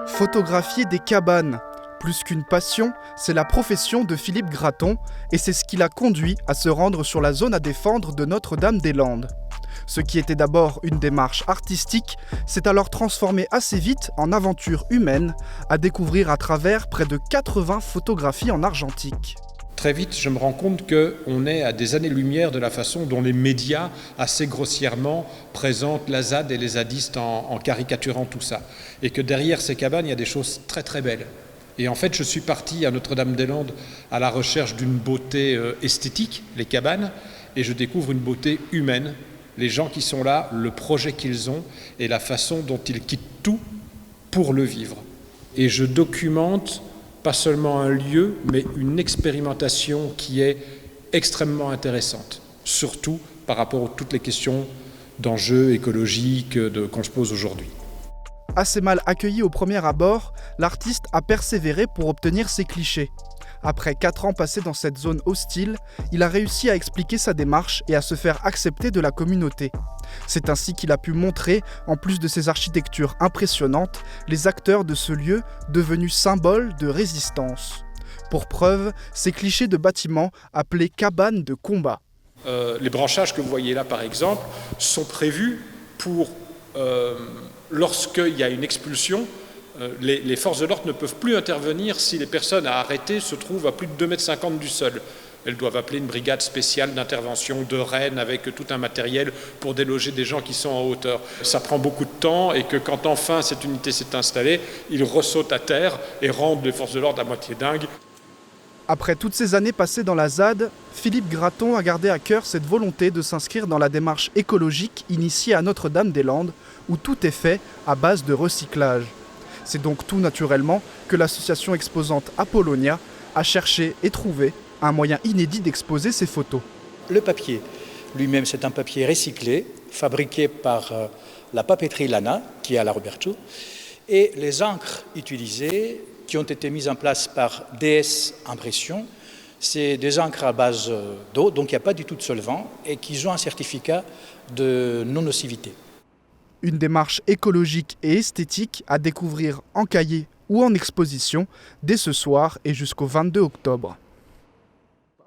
Photographier des cabanes. Plus qu'une passion, c'est la profession de Philippe Graton et c'est ce qui l'a conduit à se rendre sur la zone à défendre de Notre-Dame-des-Landes. Ce qui était d'abord une démarche artistique s'est alors transformé assez vite en aventure humaine à découvrir à travers près de 80 photographies en argentique. Très vite, je me rends compte qu'on est à des années-lumière de la façon dont les médias, assez grossièrement, présentent la ZAD et les zadistes en caricaturant tout ça. Et que derrière ces cabanes, il y a des choses très très belles. Et en fait, je suis parti à Notre-Dame-des-Landes à la recherche d'une beauté esthétique, les cabanes, et je découvre une beauté humaine. Les gens qui sont là, le projet qu'ils ont et la façon dont ils quittent tout pour le vivre. Et je documente pas seulement un lieu, mais une expérimentation qui est extrêmement intéressante, surtout par rapport à toutes les questions d'enjeux écologiques qu'on se pose aujourd'hui. Assez mal accueilli au premier abord, l'artiste a persévéré pour obtenir ses clichés. Après 4 ans passés dans cette zone hostile, il a réussi à expliquer sa démarche et à se faire accepter de la communauté. C'est ainsi qu'il a pu montrer, en plus de ses architectures impressionnantes, les acteurs de ce lieu devenu symbole de résistance. Pour preuve, ces clichés de bâtiments appelés cabanes de combat. Les branchages que vous voyez là, par exemple, sont prévus pour, lorsqu'il y a une expulsion, les forces de l'ordre ne peuvent plus intervenir si les personnes à arrêter se trouvent à plus de 2,50 m du sol. Elles doivent appeler une brigade spéciale d'intervention de Rennes avec tout un matériel pour déloger des gens qui sont en hauteur. Ça prend beaucoup de temps et que quand enfin cette unité s'est installée, ils ressautent à terre et rendent les forces de l'ordre à moitié dingues. Après toutes ces années passées dans la ZAD, Philippe Graton a gardé à cœur cette volonté de s'inscrire dans la démarche écologique initiée à Notre-Dame-des-Landes, où tout est fait à base de recyclage. C'est donc tout naturellement que l'association exposante Apollonia a cherché et trouvé un moyen inédit d'exposer ses photos. Le papier lui-même, c'est un papier recyclé, fabriqué par la papeterie Lana, qui est à la Roberto, et les encres utilisées, qui ont été mises en place par DS Impression, c'est des encres à base d'eau, donc il n'y a pas du tout de solvant, et qui ont un certificat de non-nocivité. Une démarche écologique et esthétique à découvrir en cahier ou en exposition dès ce soir et jusqu'au 22 octobre.